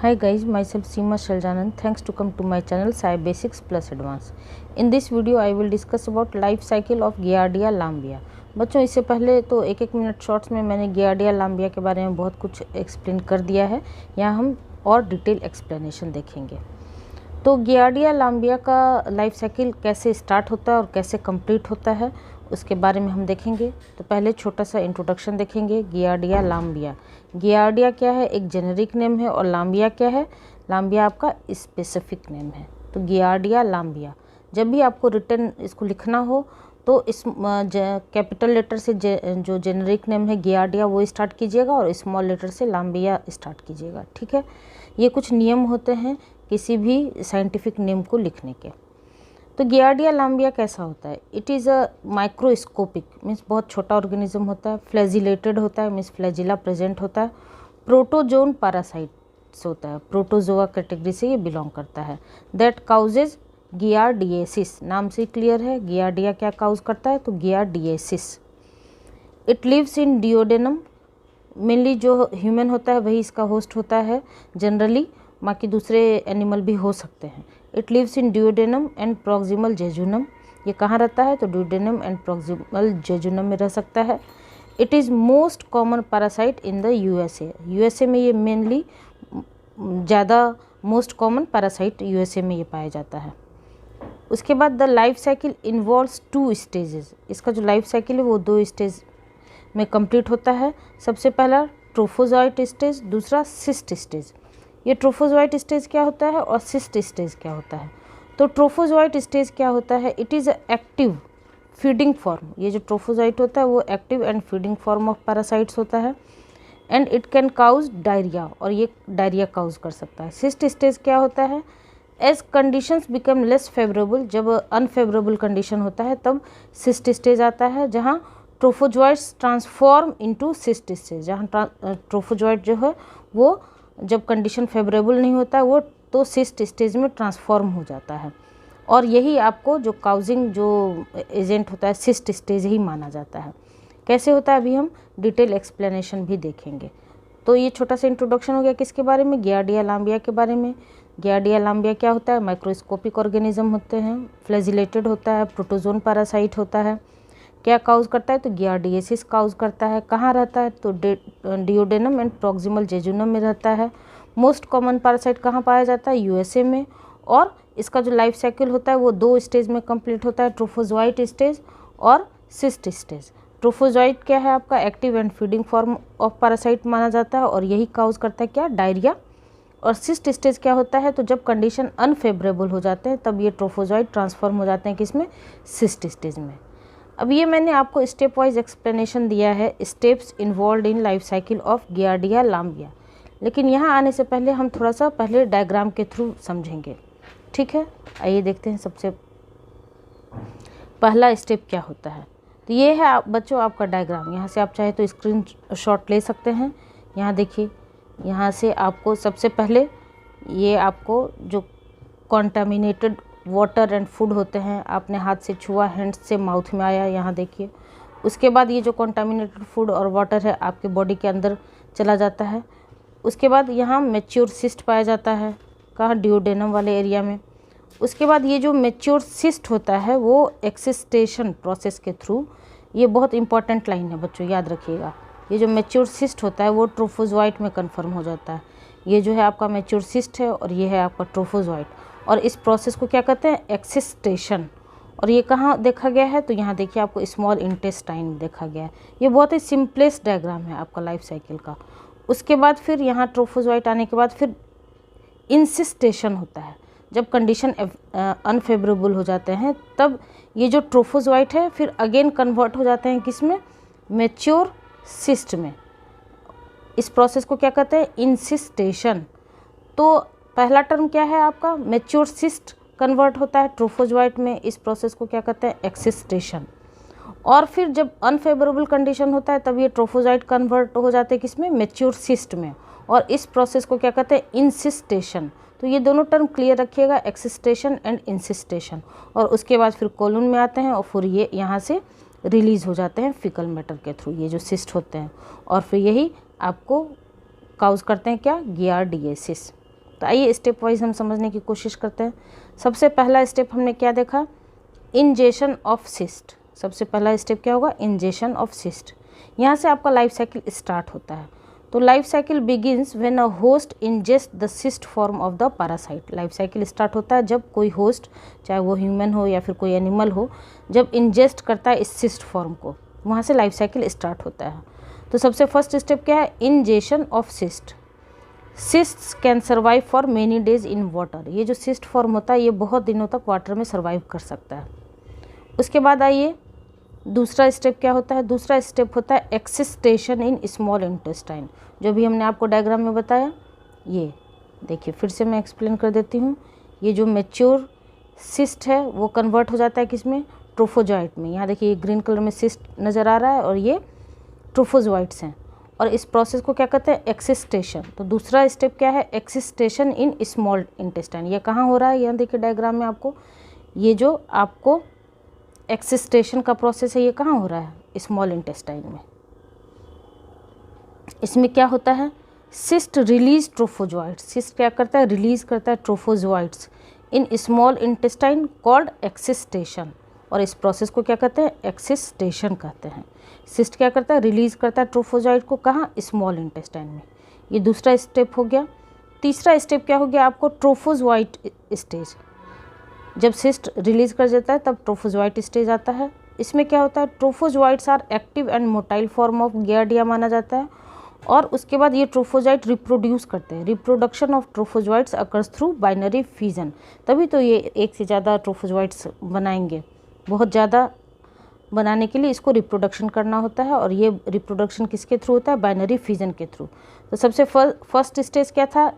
Hi guys, myself Seema Shaljanand. Thanks to come to my channel Sai Basics Plus Advance. In this video I will discuss about life cycle of Giardia lambia. बच्चों इससे पहले तो एक minute shorts में मैंने giardia लाम्बिया के बारे में बहुत कुछ एक्सप्लेन कर दिया है। यहाँ हम और डिटेल एक्सप्लेनेशन देखेंगे। तो गियार्डिया लाम्बिया का लाइफ साइकिल कैसे स्टार्ट होता है और कैसे कंप्लीट होता है उसके बारे में हम देखेंगे। तो पहले छोटा सा इंट्रोडक्शन देखेंगे। गियार्डिया लाम्बिया, गियार्डिया क्या है? एक जेनेरिक नेम है। और लाम्बिया क्या है? लाम्बिया आपका स्पेसिफिक नेम है। तो गियार्डिया लाम्बिया, जब भी आपको रिटर्न इसको लिखना हो तो इस कैपिटल लेटर से जो जेनेरिक नेम है गियार्डिया वो स्टार्ट कीजिएगा और स्मॉल लेटर से लाम्बिया स्टार्ट कीजिएगा। ठीक है, ये कुछ नियम होते हैं किसी भी साइंटिफिक नेम को लिखने के। तो गियार्डिया लाम्बिया कैसा होता है? It is a microscopic, means बहुत छोटा ऑर्गेनिज्म होता है। फ्लैजिलेटेड होता है, मीन्स फ्लैजिला प्रेजेंट होता है। प्रोटोजोन पैरासाइट्स होता है, प्रोटोजोआ कैटेगरी से ये बिलोंग करता है। दैट काउजेज गियार्डिएसिस, नाम से क्लियर है। गियार्डिया क्या काउज करता है? तो giardiasis. It lives in duodenum, mainly जो ह्यूमन होता है वही इसका होस्ट होता है जनरली, बाकी दूसरे एनिमल भी हो सकते हैं। It lives in duodenum and proximal jejunum, ये कहाँ रहता है? तो डिओडेनम एंड प्रॉक्सिमल जेजुनम में रह सकता है। It is most common parasite in the USA, USA में ये मेनली ज़्यादा मोस्ट कॉमन पैरासाइट यूएसए में ये पाया जाता है। उसके बाद the life cycle involves 2 stages, इसका जो लाइफ साइकिल है वो 2 स्टेज में कंप्लीट होता है। सबसे पहला ट्रोफोजॉइट स्टेज, दूसरा सिस्ट स्टेज। ये ट्रोफोजॉइट स्टेज क्या होता है और सिस्ट स्टेज क्या होता है? तो ट्रोफोजॉइट स्टेज क्या होता है? It is active feeding form, ये जो ट्रोफोजॉइट होता है वो active and feeding form of parasites होता है। And it can cause diarrhoea, और ये डायरिया काउज कर सकता है। सिस्ट स्टेज क्या होता है? As conditions become less favourable, जब अनफेवरेबल कंडीशन होता है तब सिस्ट स्टेज आता है, जहाँ trophozoites transform into cyst stage, जहाँ ट्रोफोजॉइट जो है वो जब कंडीशन फेवरेबल नहीं होता है वो तो सिस्ट स्टेज में ट्रांसफॉर्म हो जाता है। और यही आपको जो काउजिंग जो एजेंट होता है सिस्ट स्टेज ही माना जाता है। कैसे होता है अभी हम डिटेल एक्सप्लेनेशन भी देखेंगे। तो ये छोटा सा इंट्रोडक्शन हो गया किसके बारे में? गियार्डिया लाम्बिया के बारे में। गियार्डिया लाम्बिया क्या होता है? माइक्रोस्कोपिक ऑर्गेनिज्म होते हैं, फ्लैजिलेटेड होता है, प्रोटोजोन पैरासाइट होता है। क्या काउज करता है? तो गियार्डिएसिस काउज करता है। कहाँ रहता है? तो डिओडेनम एंड प्रॉक्सिमल जेजुनम में रहता है। मोस्ट कॉमन पैरासाइट कहाँ पाया जाता है? यूएसए में। और इसका जो लाइफ साइकिल होता है वो 2 स्टेज में कंप्लीट होता है, ट्रोफोजॉइट स्टेज और सिस्ट स्टेज। ट्रोफोजॉइट क्या है? आपका active and feeding form of parasite माना जाता है और यही काउज करता है क्या? डायरिया। और सिस्ट स्टेज क्या होता है? तो जब कंडीशन अनफेवरेबल हो जाते हैं तब ये ट्रोफोजॉइट ट्रांसफॉर्म हो जाते हैं किसमें? सिस्ट स्टेज में। अब ये मैंने आपको स्टेप वाइज एक्सप्लेनेशन दिया है, steps involve in life cycle of Giardia lamblia. लेकिन यहाँ आने से पहले हम थोड़ा सा पहले डायग्राम के थ्रू समझेंगे। ठीक है, आइए देखते हैं सबसे पहला स्टेप क्या होता है। तो ये है बच्चों आपका डायग्राम। यहाँ से आप चाहे तो स्क्रीन शॉट ले सकते हैं। यहाँ देखिए, यहाँ से आपको सबसे पहले ये आपको जो कॉन्टामिनेटेड वाटर एंड फूड होते हैं आपने हाथ से छुआ, हैंड्स से माउथ में आया, यहाँ देखिए। उसके बाद ये जो कॉन्टामिनेटेड फूड और वाटर है आपके बॉडी के अंदर चला जाता है। उसके बाद यहाँ मैच्योर सिस्ट पाया जाता है, कहाँ? डिओडेनम वाले एरिया में। उसके बाद ये जो मैच्योर सिस्ट होता है वो एक्सिस्टेशन प्रोसेस के थ्रू, ये बहुत इंपॉर्टेंट लाइन है बच्चों, याद रखिएगा। ये जो मैच्योर सिस्ट होता है वो ट्रोफोजॉइट में कन्फर्म हो जाता है। ये जो है आपका मैच्योर सिस्ट है और ये है आपका ट्रोफोजॉइट। और इस प्रोसेस को क्या कहते हैं? एक्सिस्टेशन। और ये कहाँ देखा गया है? तो यहाँ देखिए आपको स्मॉल इंटेस्टाइन देखा गया है। ये बहुत ही सिंपलेस्ट डायग्राम है आपका लाइफ साइकिल का। उसके बाद फिर यहाँ ट्रोफोजॉइट आने के बाद फिर इंसिस्टेशन होता है। जब कंडीशन अनफेवरेबल हो जाते हैं तब ये जो ट्रोफोजॉइट है फिर अगेन कन्वर्ट हो जाते हैं किस में? मैच्योर सिस्ट में। इस प्रोसेस को क्या कहते हैं? इंसिस्टेशन। तो पहला टर्म क्या है आपका? मैच्योर सिस्ट कन्वर्ट होता है ट्रोफोजॉइट में, इस प्रोसेस को क्या कहते हैं? एक्सिस्टेशन। और फिर जब अनफेवरेबल कंडीशन होता है तब ये ट्रोफोजॉइट कन्वर्ट हो जाते हैं किसमें? मैच्योर सिस्ट में, और इस प्रोसेस को क्या कहते हैं? इंसिस्टेशन। तो ये दोनों टर्म क्लियर रखिएगा, एक्सिस्टेशन एंड इंसिस्टेशन। और उसके बाद फिर कोलन में आते हैं और फिर ये यहाँ से रिलीज़ हो जाते हैं फिकल मैटर के थ्रू, ये जो सिस्ट होते हैं। और फिर यही आपको काउज करते हैं क्या? गियार्डिएसिस। तो आइए स्टेप वाइज हम समझने की कोशिश करते हैं। सबसे पहला स्टेप हमने क्या देखा, इंजेशन ऑफ सिस्ट। सबसे पहला स्टेप क्या होगा, इंजेशन ऑफ सिस्ट। यहाँ से आपका लाइफ साइकिल स्टार्ट होता है। तो life cycle begins when a host ingest the cyst form of the parasite. Life cycle start होता है जब कोई होस्ट, चाहे वो ह्यूमन हो या फिर कोई एनिमल हो, जब इंजेस्ट करता है इस सिस्ट फॉर्म को, वहाँ से लाइफ साइकिल स्टार्ट होता है। तो सबसे फर्स्ट स्टेप क्या है, ingestion of cyst. Cysts can survive for many days in water. ये जो सिस्ट फॉर्म होता है ये बहुत दिनों तक वाटर में सर्वाइव कर सकता है। उसके बाद आइए दूसरा स्टेप क्या होता है, दूसरा स्टेप होता है एक्सिस्टेशन इन स्मॉल इंटेस्टाइन। जो भी हमने आपको डायग्राम में बताया, ये देखिए फिर से मैं एक्सप्लेन कर देती हूँ। ये जो मैच्योर सिस्ट है वो कन्वर्ट हो जाता है किसमें, ट्रोफोजॉइट में। यहाँ देखिए ये ग्रीन कलर में सिस्ट नज़र आ रहा है और ये ट्रोफोजॉइट्स हैं, और इस प्रोसेस को क्या कहते हैं, एक्सिस्टेशन। तो दूसरा स्टेप क्या है, एक्सिस्टेशन इन स्मॉल इंटेस्टाइन। ये कहाँ हो रहा है, यहाँ देखिए डायग्राम में आपको, ये जो आपको एक्सिस्टेशन का प्रोसेस है ये कहाँ हो रहा है, स्मॉल इंटेस्टाइन में। इसमें क्या होता है, सिस्ट रिलीज ट्रोफोजॉइट्स। सिस्ट क्या करता है, रिलीज करता है ट्रोफोजॉइट्स इन स्मॉल इंटेस्टाइन कॉल्ड एक्सिस्टेशन। और इस प्रोसेस को क्या कहते हैं, एक्सिस्टेशन कहते हैं। सिस्ट क्या करता है, रिलीज करता है ट्रोफोजॉइट को, कहाँ, स्मॉल इंटेस्टाइन में। ये दूसरा स्टेप हो गया। तीसरा स्टेप क्या हो गया आपको, ट्रोफोजॉइट स्टेज। जब सिस्ट रिलीज कर देता है तब ट्रोफोजॉइट स्टेज आता है। इसमें क्या होता है, trophozoites are active and motile form of Giardia माना जाता है। और उसके बाद ये ट्रोफोजॉइट रिप्रोड्यूस करते हैं। Reproduction of trophozoites occurs through binary fusion. तभी तो ये एक से ज़्यादा ट्रोफोजॉइट्स बनाएंगे। बहुत ज़्यादा बनाने के लिए इसको रिप्रोडक्शन करना होता है, और ये रिप्रोडक्शन किसके थ्रू होता है, बाइनरी फ्यूजन के थ्रू। तो सबसे फर्स्ट स्टेज क्या था,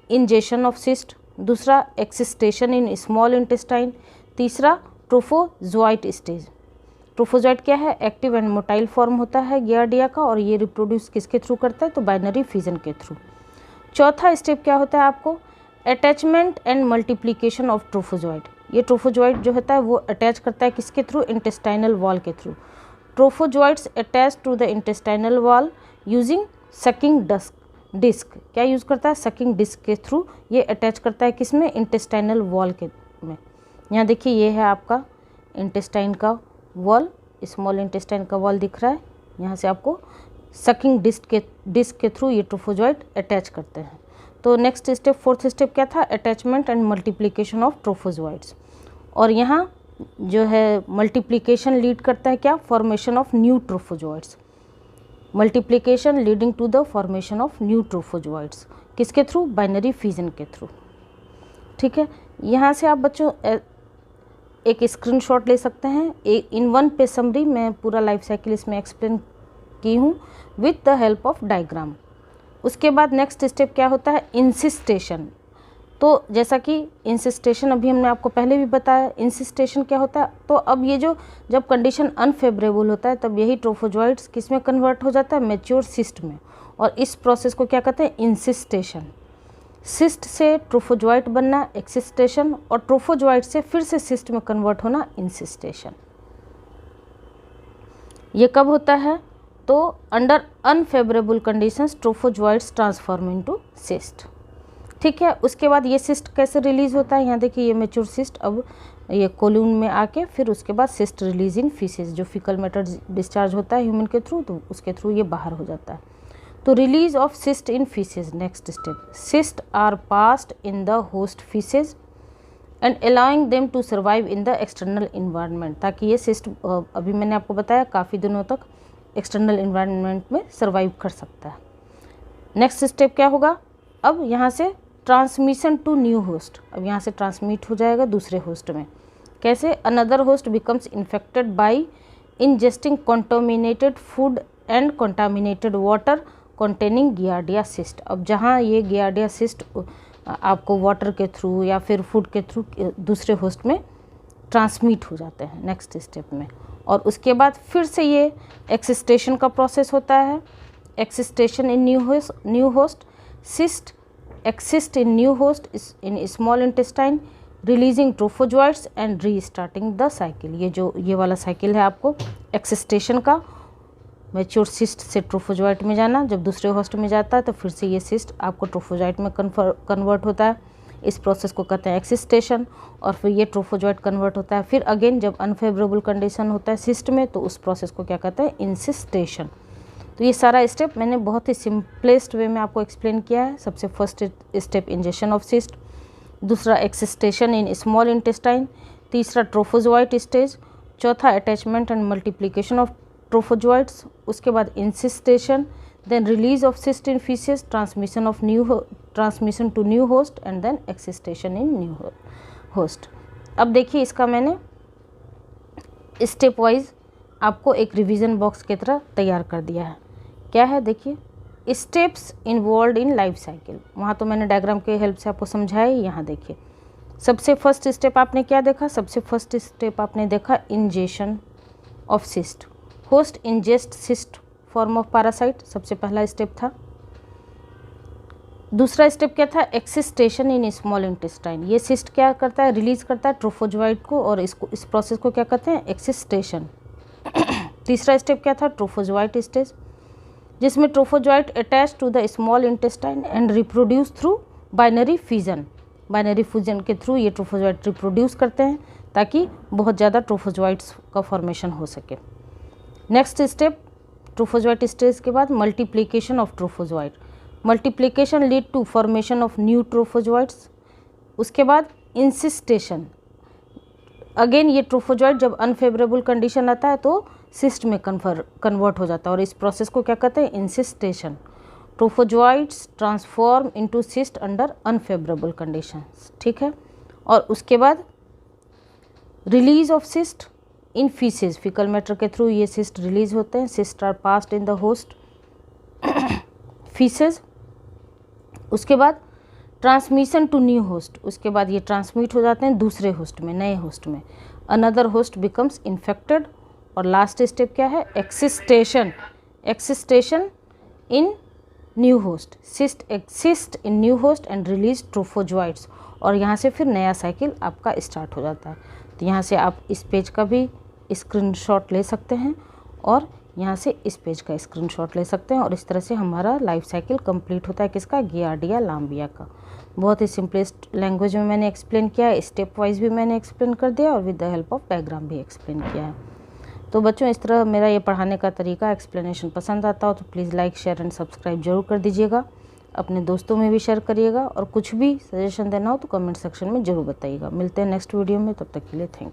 इंजेशन ऑफ सिस्ट। दूसरा एक्सिस्टेशन इन स्मॉल इंटेस्टाइन। तीसरा ट्रोफोजॉइट स्टेज। ट्रोफोजॉइट क्या है, एक्टिव एंड मोटाइल फॉर्म होता है गियार्डिया का, और ये रिप्रोड्यूस किसके थ्रू करता है, तो बाइनरी फ्यूजन के थ्रू। चौथा स्टेप क्या होता है आपको, attachment and multiplication of trophozoite. ये ट्रोफोजॉइट जो होता है वो अटैच करता है किसके थ्रू, इंटेस्टाइनल वॉल के through. Trophozoites attach to the intestinal wall using sucking disc. क्या यूज़ करता है, सकिंग डिस्क के थ्रू ये अटैच करता है किसमें, इंटेस्टाइनल वॉल के में। यहाँ देखिए ये है आपका इंटेस्टाइन का वॉल, स्मॉल इंटेस्टाइन का वॉल दिख रहा है। यहाँ से आपको सकिंग डिस्क के थ्रू ये ट्रोफोजॉइट अटैच करते हैं। तो नेक्स्ट स्टेप, फोर्थ स्टेप क्या था, attachment and multiplication of trophozoites. और यहाँ जो है मल्टीप्लिकेशन लीड करता है क्या, formation of new trophozoites. Multiplication leading to the formation of new trophozoites, किसके थ्रू, बाइनरी फ्यूजन के थ्रू। ठीक है, यहाँ से आप बच्चों एक स्क्रीनशॉट ले सकते हैं। इन वन पेज समरी मैं पूरा लाइफ साइकिल इसमें एक्सप्लेन की हूँ with the help of diagram. उसके बाद नेक्स्ट स्टेप क्या होता है, इंसिस्टेशन। तो जैसा कि इंसिस्टेशन अभी हमने आपको पहले भी बताया, इंसिस्टेशन क्या होता है, तो अब ये जो जब कंडीशन अनफेवरेबल होता है तब यही ट्रोफोजॉइट्स किस में कन्वर्ट हो जाता है, मैच्योर सिस्ट में। और इस प्रोसेस को क्या कहते हैं, इंसिस्टेशन। सिस्ट से ट्रोफोजॉइट बनना एक्सिस्टेशन, और ट्रोफोजॉइट से फिर से सिस्ट में कन्वर्ट होना इंसिस्टेशन। ये कब होता है, तो under unfavourable conditions trophozoites transform into cyst. ठीक है, उसके बाद ये सिस्ट कैसे रिलीज होता है, यहाँ देखिए ये मैच्योर सिस्ट अब ये कोलून में आके फिर उसके बाद सिस्ट रिलीज इन फीसेस, जो फीकल मैटर डिस्चार्ज होता है ह्यूमन के थ्रू, तो उसके थ्रू ये बाहर हो जाता है। तो release of cyst in faeces, next step, cyst are passed in the host faeces and allowing them to survive in the external environment. ताकि ये सिस्ट अभी मैंने आपको बताया काफ़ी दिनों तक एक्सटर्नल इन्वायरमेंट में सर्वाइव कर सकता है। नेक्स्ट स्टेप क्या होगा, अब यहाँ से ट्रांसमिशन टू न्यू होस्ट। अब यहाँ से ट्रांसमिट हो जाएगा दूसरे होस्ट में। कैसे, another host becomes infected by ingesting contaminated food and contaminated water containing giardia cyst. अब जहाँ ये गियार्डिया सिस्ट आपको वाटर के थ्रू या फिर फूड के थ्रू दूसरे होस्ट में ट्रांसमिट हो जाते हैं नेक्स्ट स्टेप में। और उसके बाद फिर से ये एक्सिस्टेशन का प्रोसेस होता है। Excystation in new host, cyst exist in new host in small intestine releasing trophozoites and restarting the cycle। ये जो ये वाला साइकिल है आपको एक्सिस्टेशन का, मैच्योर सिस्ट से ट्रोफोजोइट में जाना, जब दूसरे होस्ट में जाता है तो फिर से ये सिस्ट आपको ट्रोफोजोइट में कन्वर्ट होता है। इस प्रोसेस को कहते हैं एक्सिस्टेशन, और फिर ये ट्रोफोजोइट कन्वर्ट होता है। फिर अगेन जब अनफेवरेबल कंडीशन होता है सिस्ट में तो उस प्रोसेस को क्या कहते हैं, इंसिस्टेशन। तो ये सारा स्टेप मैंने बहुत ही सिंपलेस्ट वे में आपको एक्सप्लेन किया है। सबसे first step injection of cyst, दूसरा एक्सिस्टेशन इन स्मॉल इंटेस्टाइन, तीसरा ट्रोफोजोइट स्टेज, चौथा attachment and multiplication of trophozoites, उसके बाद encystation, then release of cyst in faeces, transmission to new host and then excystation in new host. अब देखिए इसका मैंने step wise आपको एक रिवीजन बॉक्स की तरह तैयार कर दिया है। क्या है देखिए, steps involve in life cycle, वहाँ तो मैंने डायग्राम के हेल्प से आपको समझाया ही। यहाँ देखिए सबसे फर्स्ट स्टेप आपने क्या देखा, सबसे फर्स्ट स्टेप आपने देखा injection of cyst. Host ingest cyst form of parasite, सबसे पहला स्टेप था। दूसरा स्टेप क्या था, एक्सिस्टेशन इन स्मॉल इंटेस्टाइन। ये सिस्ट क्या करता है, रिलीज करता है ट्रोफोजोइट को, और इस प्रोसेस को क्या कहते हैं, एक्सिस्टेशन। तीसरा स्टेप क्या था, ट्रोफोजोइट स्टेज, जिसमें trophozoite attach to the small intestine and reproduce through binary fusion. Binary fusion के थ्रू ये ट्रोफोजोइट रिप्रोड्यूस करते हैं ताकि बहुत ज़्यादा ट्रोफोजोइट्स का फॉर्मेशन हो सके। नेक्स्ट स्टेप ट्रोफोजोइट स्टेज के बाद multiplication of trophozoite. Multiplication lead to formation of new trophozoites. उसके बाद इंसिस्टेशन, अगेन ये ट्रोफोजोइट जब अनफेवरेबल कंडीशन आता है तो सिस्ट में कन्वर्ट हो जाता है, और इस प्रोसेस को क्या कहते हैं, encystation. Trophozoites transform into cyst under unfavourable conditions, ठीक है। और उसके बाद release of cyst in faeces, faecal matter के थ्रू ये सिस्ट रिलीज होते हैं। Cyst are passed in the host faeces. उसके बाद ट्रांसमिशन टू न्यू होस्ट, उसके बाद ये ट्रांसमिट हो जाते हैं दूसरे होस्ट में, नए होस्ट में। Another host becomes infected. और लास्ट स्टेप क्या है, excystation. Excystation in new host, cyst exist in new host and release trophozoites, और यहाँ से फिर नया साइकिल आपका स्टार्ट हो जाता है। तो यहाँ से आप इस पेज का भी स्क्रीनशॉट ले सकते हैं और यहाँ से इस पेज का स्क्रीनशॉट ले सकते हैं, और इस तरह से हमारा लाइफ साइकिल कंप्लीट होता है किसका, गियार्डिया लाम्बिया का। बहुत ही सिंपलेस्ट लैंग्वेज में मैंने एक्सप्लेन किया है, स्टेप वाइज भी मैंने एक्सप्लेन कर दिया और with the help of diagram भी एक्सप्लेन किया है। तो बच्चों इस तरह मेरा ये पढ़ाने का तरीका, एक्सप्लेनेशन पसंद आता हो तो please like share and subscribe जरूर कर दीजिएगा। अपने दोस्तों में भी शेयर करिएगा, और कुछ भी सजेशन देना हो तो कमेंट सेक्शन में ज़रूर बताइएगा। मिलते हैं नेक्स्ट वीडियो में, तब तक के लिए थैंक यू।